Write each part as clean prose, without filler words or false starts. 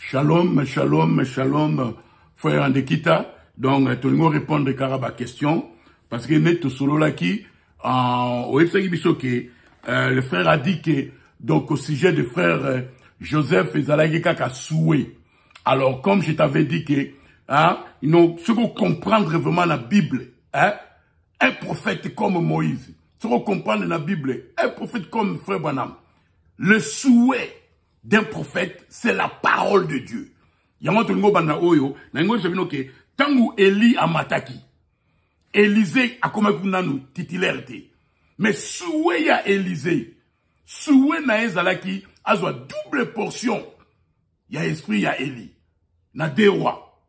Shalom, shalom, shalom, frère Andekita. Donc, tout le monde répond de Karaba question. Parce que net solo là qui, au le frère a dit que, donc, au sujet de frère Joseph et Zalagika a souhait. Alors, comme je t'avais dit que, hein, ce qu'on comprendre vraiment la Bible, hein, un prophète comme Moïse, ce qu'on comprendre la Bible, un prophète comme frère Branham, le souhait d'un prophète, c'est la parole de Dieu. Yango tolongo banda oyo, na ngo sabino ke tangu Eli amataki. Élisée a comme kunanu titulaire. Mais souhait ya Élisée, souhait na ezalaki azwa double portion. Ya esprit ya Eli. Na deux rois.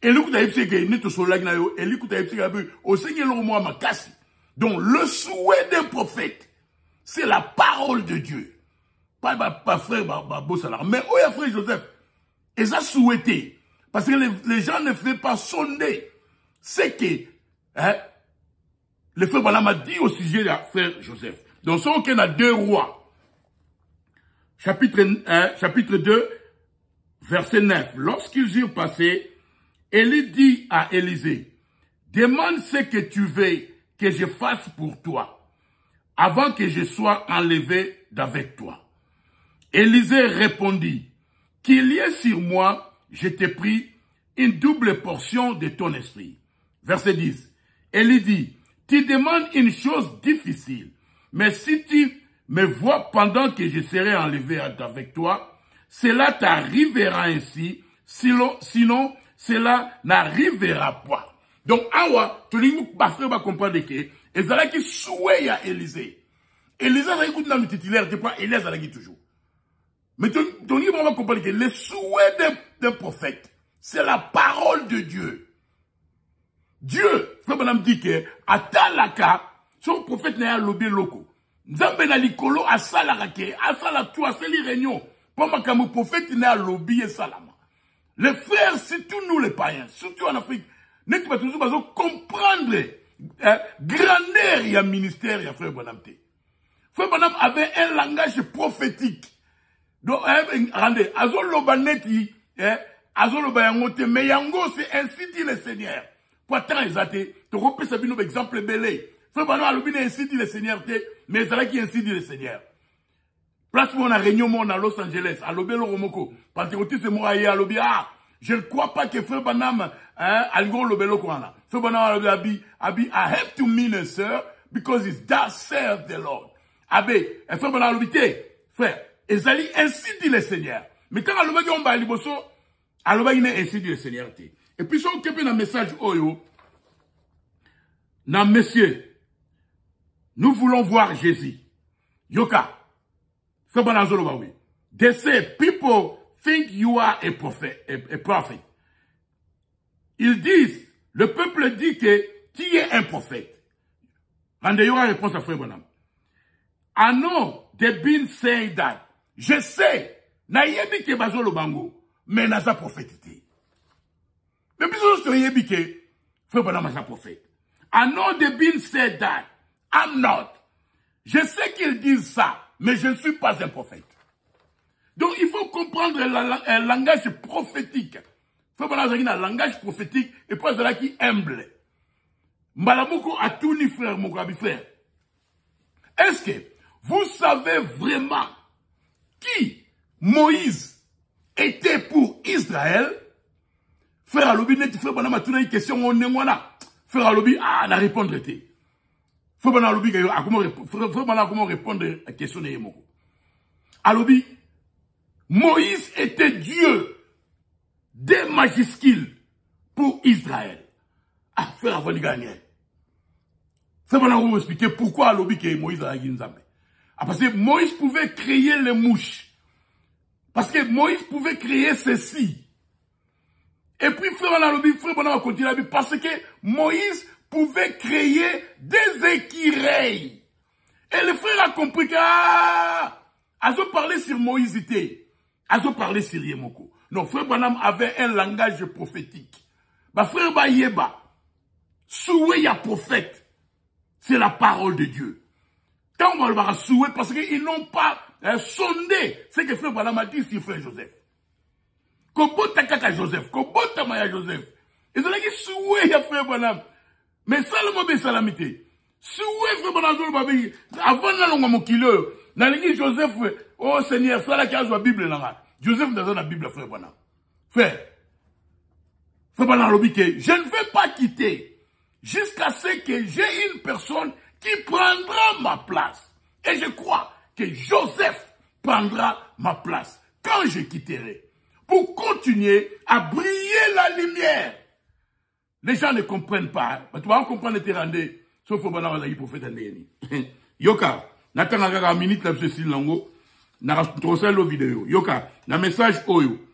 Eli kuta ipse ke neto solagi na yo, Eli kuta ipse ke au Seigneur le roi makasi. Donc le souhait d'un prophète, c'est la parole de Dieu. Pas frère, Bossalar. Mais où est frère Joseph? Et ça souhaité. Parce que les gens ne font pas sonder. C'est que, hein, le frère Branham a dit au sujet de frère Joseph. Donc, ce qu'on a deux rois. Chapitre 2, verset 9. Lorsqu'ils eurent passé, Élie dit à Élisée, demande ce que tu veux que je fasse pour toi, avant que je sois enlevé d'avec toi. Élisée répondit, qu'il y ait sur moi, je t'ai pris une double portion de ton esprit. Verset 10. Élie dit, tu demandes une chose difficile, mais si tu me vois pendant que je serai enlevé avec toi, cela t'arrivera ainsi, sinon cela n'arrivera pas. Donc, awa, tout le monde va comprendre que, et ça qui souhaite à Élisée. Élisée a écouté dans le titulaire, c'est pas Élisée a toujours. Mais ton livre va comprendre que le souhait d'un prophète, c'est la parole de Dieu. Dieu, frère Branham dit que, à Talaka, son prophète n'a pas lobé loko. Nzambe na likolo a salarake, a salatu, a sali réunion. Pour ma comme prophète n'a pas lobby et salama. Les frères, surtout nous les païens, surtout en Afrique, n'est-ce pas toujours besoin de comprendre, grandeur et un ministère, et frère Branham. Frère Branham avait un langage prophétique. Donc, regardez, Azoloba neti, Azoloba yangote, mais yango, c'est ainsi dit le Seigneur. Pourtant, ils ont été, tu repères ça, un exemple belé. Frère Branham, alobine ainsi dit le Seigneur, mais c'est là qui ainsi dit le Seigneur. Place où on a réunion, on a Los Angeles, alobé le Romoko, Pentecôtiste, c'est moi, alobé, je ne crois pas que Frère Branham, algo lobelo koana. Frère Branham, I have to minister, because it's that serve the Lord. Abbé, Frère Branham, alobité, frère, Ezali ainsi dit le Seigneur. Mais quand alobaki on ba liboso, alobaki ne ainsi dit le Seigneur. Et puis si on kepe un message oyo, na messieurs, nous voulons voir Jésus. Yoka, c'est bon azoloba oui. They say people think you are a prophet. Ils disent, le peuple dit que tu es un prophète. Rendez y aura réponse à Frère Branham. I know they've been saying that. Je sais, na yebi ke bazo lo bango, mais na sa prophétité. Mais bisous to yebi ke, frère Branham sa prophète. I know they've been said that, I'm not. Je sais qu'ils disent ça, mais je ne suis pas un prophète. Donc il faut comprendre un langage prophétique. Frère Branham a un langage prophétique, et puis cela qui humble. Mbalamoko a tout ni frère, mon grand frère. Est-ce que vous savez vraiment qui Moïse était pour Israël? Frère Alobi, frère Branham a tout une question, on est là. Frère Alobi, la répondre était. Frère Branham Alobi, frère Branham, comment répondre à la question de Yemoko? Alobi, Moïse était Dieu des majuscules pour Israël. Frère avant de gagner. Frère Branham vous expliquer pourquoi Alobi que Moïse a gagné Nzambe. Parce que Moïse pouvait créer les mouches. Parce que Moïse pouvait créer ceci. Et puis Frère Branham va continuer parce que Moïse pouvait créer des écureuils. Et le frère a compris que, Azo parlait sur Moïse, Azo parlait sur Yemoko. Non, Frère Branham avait un langage prophétique. Frère Bayeba, souhait ya prophète, c'est la parole de Dieu. Quand on va souhaiter, parce qu'ils n'ont pas sondé ce que Frère Branham a dit sur Frère Joseph. Kobota kaka Joseph, kobota maya Joseph. Et c'est là qui souhait ya frère Branham. Mais ça le mobile salamité. Souhait frère Branham avant la longue mokilo. Dans l'église Joseph, oh Seigneur, ça là qui a la Bible là. Joseph dans la Bible frère Branham. Frère Branham lobby que je ne vais pas quitter jusqu'à ce que j'ai une personne qui prendra ma place. Et je crois que Joseph prendra ma place quand je quitterai. Pour continuer à briller la lumière. Les gens ne comprennent pas. Tu vas comprendre les terrandés. Sauf au bonheur de prophète Andéni. Yoka, n'attends qu'à une minute là, ceci lango. N'a pas le vidéo. Yoka, na message oyo.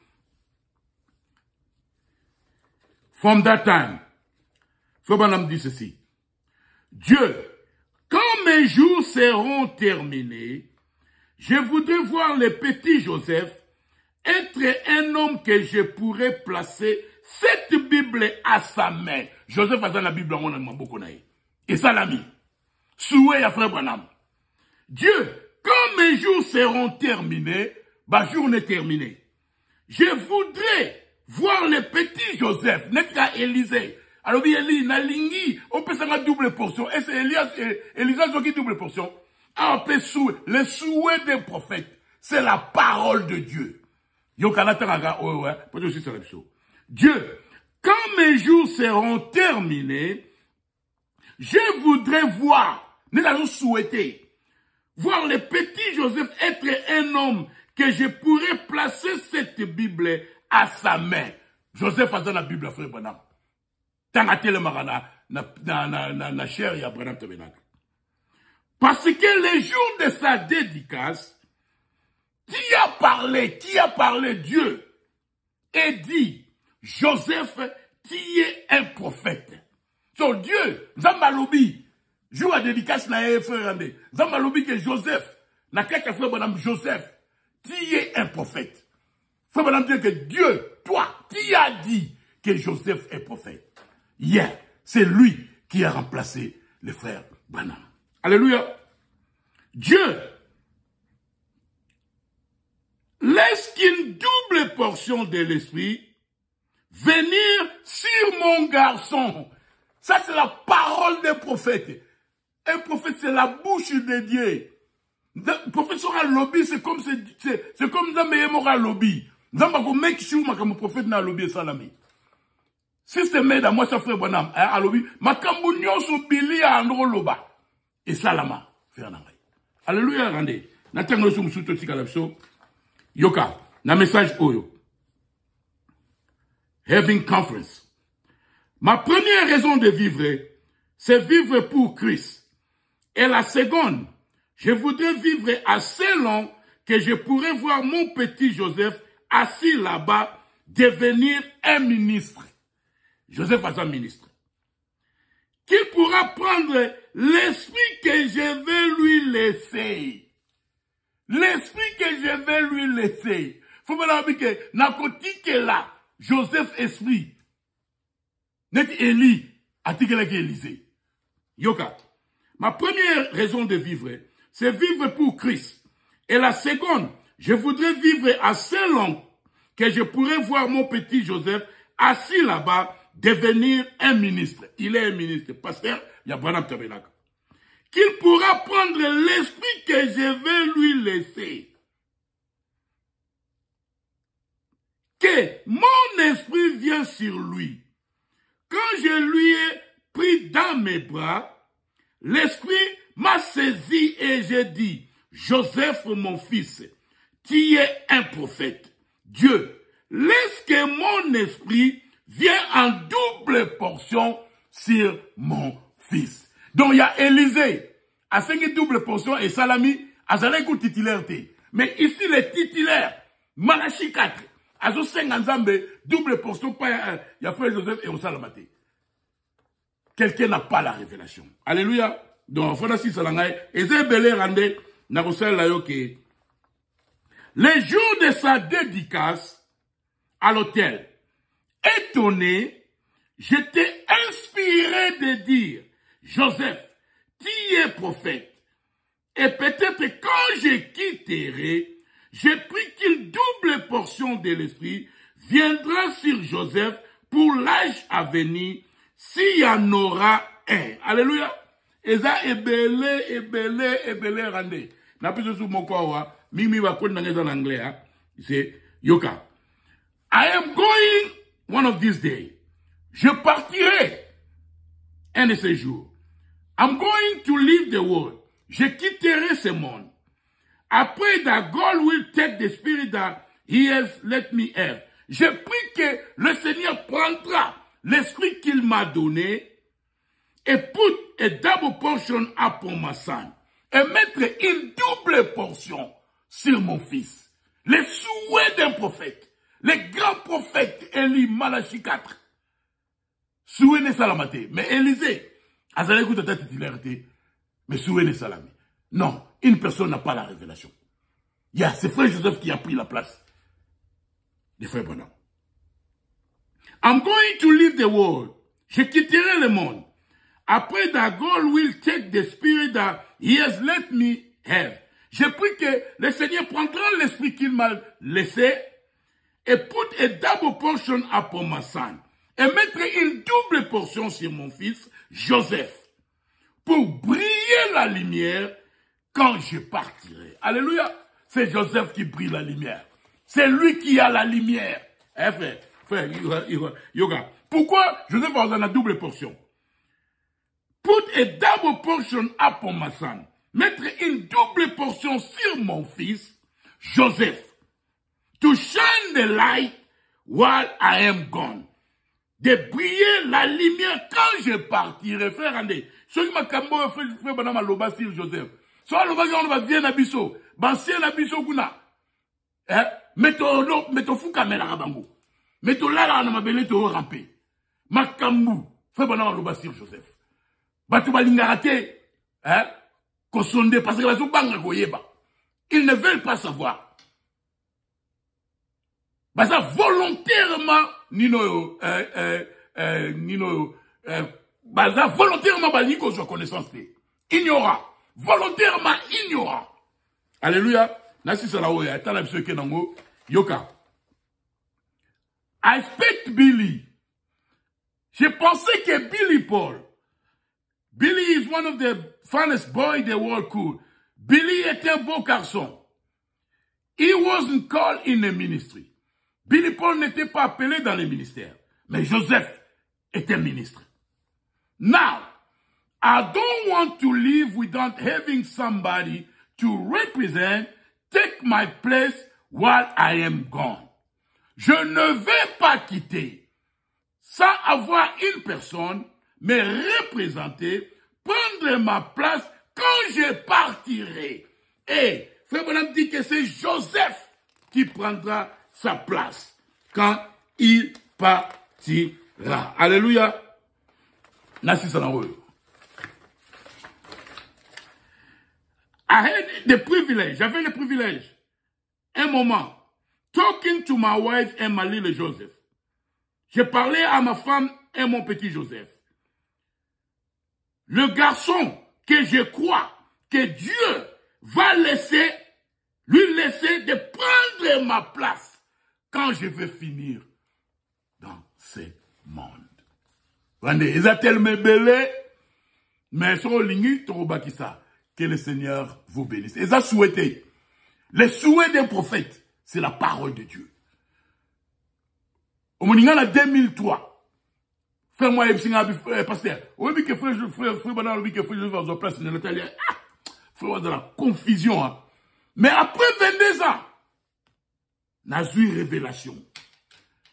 From that time, Fobanam dit ceci. Dieu, quand mes jours seront terminés, je voudrais voir le petit Joseph être un homme que je pourrais placer cette Bible à sa main. Joseph a dans la Bible, on a beaucoup naï. Et ça l'a mis. Souhait à frère Branham. Dieu, quand mes jours seront terminés, ma journée terminée, je voudrais voir le petit Joseph, n'est-ce qu'à Élisée. Alors, Élie, Nalingi, on peut faire une double portion. Et c'est Élisée qui double portion. On peut souhait. Le souhait des prophètes, c'est la parole de Dieu. Dieu, quand mes jours seront terminés, je voudrais voir, nous allons souhaiter, voir le petit Joseph être un homme que je pourrais placer cette Bible à sa main. Joseph a dans la Bible, frère Branham. Tangatele marana, na chair ya Branham tabernacle. Parce que les jours de sa dédicace, qui a parlé Dieu et dit, Joseph, qui est un prophète. So Dieu, Zambalobi, jour à dédicace na frère Andé, Zambalobi que Joseph, na quelqu'un frère Branham Joseph, qui est un prophète. Frère Branham dit que Dieu, toi, qui a dit que Joseph est prophète. Hier, c'est lui qui a remplacé le frère Branham. Alléluia. Dieu laisse qu'une double portion de l'esprit venir sur mon garçon. Ça, c'est la parole des prophètes. Un prophète, c'est la bouche de Dieu. Le prophète sera lobby, c'est comme dans mes moral lobby. Dans ma mec, si vous prophète n'a lobby, ça l'ami. Si c'est m'aide à moi, ça frère Branham, à lobby, ma cambounion sous Billy à Andro Loba. Et ça lama, frère Namay. Alléluia, rendez. N'attendons pas sous tout ce Yoka, na message oyo. Having conference. Ma première raison de vivre, c'est vivre pour Christ. Et la seconde, je voudrais vivre assez long que je pourrais voir mon petit Joseph assis là-bas devenir un ministre. Joseph va un ministre. Qu'il pourra prendre l'esprit que je vais lui laisser. L'esprit que je vais lui laisser. Faut me dire que, n'akoti que là, Joseph esprit. N'est Élie, atikela qui Élisée. Yoka. Ma première raison de vivre, c'est vivre pour Christ. Et la seconde, je voudrais vivre assez long que je pourrais voir mon petit Joseph assis là-bas devenir un ministre. Il est un ministre. Pasteur, il y a Branham Tabernacle. Qu'il pourra prendre l'esprit que je vais lui laisser. Que mon esprit vient sur lui. Quand je lui ai pris dans mes bras, l'esprit m'a saisi et j'ai dit, Joseph, mon fils, tu es un prophète. Dieu, laisse que mon esprit vienne en double portion sur mon fils. Donc, il y a Élisée, à 5 double portion, et Salami, à Zaleko titulaire. Mais ici, les titulaires, Malachi 4, à 5 Nzambe, double portion, il y a frère Joseph et Osalamate. Quelqu'un n'a pas la révélation. Alléluia. Donc, voilà si Salangay, et Zébélé rendait, n'a pas la yoke. Les jours de sa dédicace à l'hôtel, étonné, j'étais inspiré de dire, Joseph, tu es prophète. Et peut-être quand je quitterai, j'ai pris qu'une double portion de l'esprit viendra sur Joseph pour l'âge à venir, s'il y en aura un. Alléluia. Et ça, ebele, rande. N'a plus sous mon corps, mimi va connaître dans l'anglais, c'est Yoka. I am going one of these days. Je partirai un de ces jours. I'm going to leave the world. Je quitterai ce monde. Après that God will take the spirit that he has let me have. Je prie que le Seigneur prendra l'esprit qu'il m'a donné et put a double portion upon my son. Et mettre une double portion sur mon fils. Les souhaits d'un prophète. Les grands prophètes, Élie, Malachie 4. Souhaits ne salamate. Mais Élisée, Azalé écoute ta titularité. Mais souhaits ne salamé. Non, une personne n'a pas la révélation. Il y a ce frère Joseph qui a pris la place des frères Branham. I'm going to leave the world. Je quitterai le monde. Après that God will take the spirit that he has let me have. Je prie que le Seigneur prendra l'esprit qu'il m'a laissé et put a double portion upon my son. Et mettre une double portion sur mon fils, Joseph, pour briller la lumière quand je partirai. Alléluia. C'est Joseph qui brille la lumière. C'est lui qui a la lumière. Eh frère, Yoga. Pourquoi Joseph a la double portion? Put a double portion upon my son. Mettre une double portion sur mon fils, Joseph. To shine the light while I am gone. De briller la lumière quand je partirai. Frère Andé, ce qui m'a cambo fait banama loba sur Joseph. Soit loba on va bien abisso. Bansien abisso kuna. Meto fuka mela rabango. Meto lala na mabele to ramper. Makambu fait banama loba sur Joseph. Batu balingarate kosonde parce que bazo banga koyeba. Ils ne veulent pas savoir. Baza volontairement baza volontairement baliko sur connaissance. Ignorant. Volontairement ignorant. Alléluia. Nasi salaoya tala bisoke nango yoka. I expect Billy. Je pensais que Billy Paul. Billy is one of the finest boys the world could. Billy était un beau garçon. He wasn't called in the ministry. Billy Paul n'était pas appelé dans les ministères. Mais Joseph était ministre. Now, I don't want to live without having somebody to represent, take my place while I am gone. Je ne vais pas quitter sans avoir une personne me représenter, prendre ma place quand je partirai. Et Frère Branham dit que c'est Joseph qui prendra sa place quand il partira. Alléluia. I had the privilege, j'avais le privilège, un moment, talking to my wife and my little Joseph. J'ai parlé à ma femme et mon petit Joseph. Le garçon que je crois que Dieu va lui laisser de prendre ma place quand je vais finir dans ce monde. Ils ont tellement belé, mais sur l'ingui, que le Seigneur vous bénisse. Ils ont souhaité. Les souhaits d'un prophète, c'est la parole de Dieu. Au moment en 2003, fais-moi pasteur. Oui, que frère, oui, que frère, je vais en place, frère, de la confusion. Mais après 22 ans, n'a eu révélation.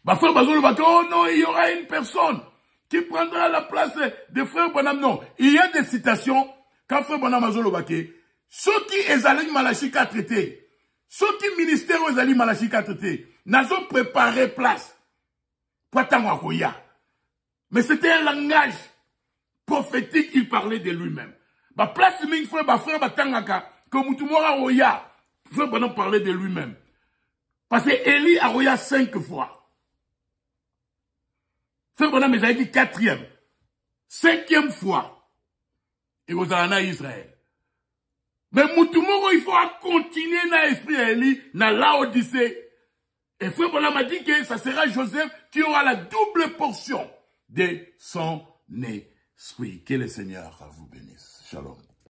Bah, frère, oh non, il y aura une personne qui prendra la place de frère Branham. Non, il y a des citations, quand frère Branham a dit, ceux qui ezali Malachie 4 traité, ceux qui ministère ezali Malachie 4 traité, n'ont préparé place. Mais c'était un langage prophétique, il parlait de lui-même. Bah, place ming frère, bah, frère, batangaka, comme Moutumora Oya, frère Branham parlait de lui-même. Parce que Élie a Oya 5 fois. Frère Branham, il a dit 4e. 5e fois. Et vous allez en Israël. Mais Moutumoro, il faut continuer dans l'esprit Élie, dans l'Odyssée. Et Frère Branham a dit que ça sera Joseph qui aura la double portion de son esprit. Que le Seigneur vous bénisse. Shalom.